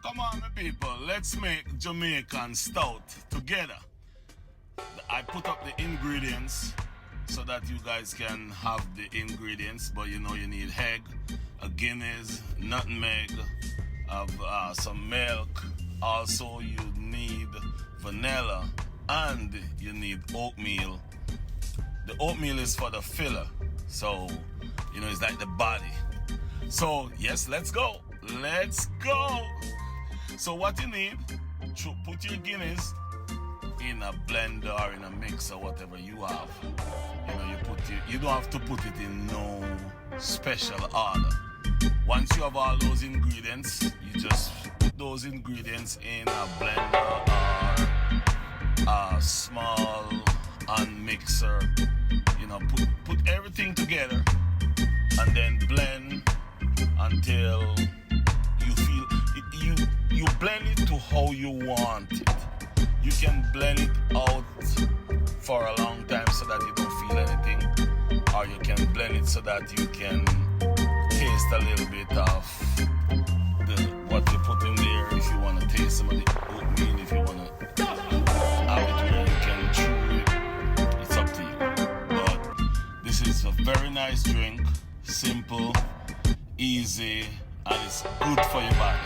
Come on, my people, let's make Jamaican stout together. I put up the ingredients so that you guys can have the ingredients, but you know you need egg, a Guinness, nutmeg, some milk. Also you need vanilla and you need oatmeal. The oatmeal is for the filler, so you know it's like the body. So yes, let's go. Let's go. So what you need, put your Guinness in a blender or in a mixer, whatever you have. You know, you don't have to put it in no special order. Once you have all those ingredients, you just put those ingredients in a blender or a small hand mixer. You know, put everything together and then blend until you feel it, you blend it to how you want it. You can blend it out for a long time so that you don't feel anything, or you can blend it so that you can taste a little bit of what you put in there. If you want to taste some of the oatmeal, if you want to have it where you can chew it, it's up to you. But this is a very nice drink, simple, easy, and it's good for your body.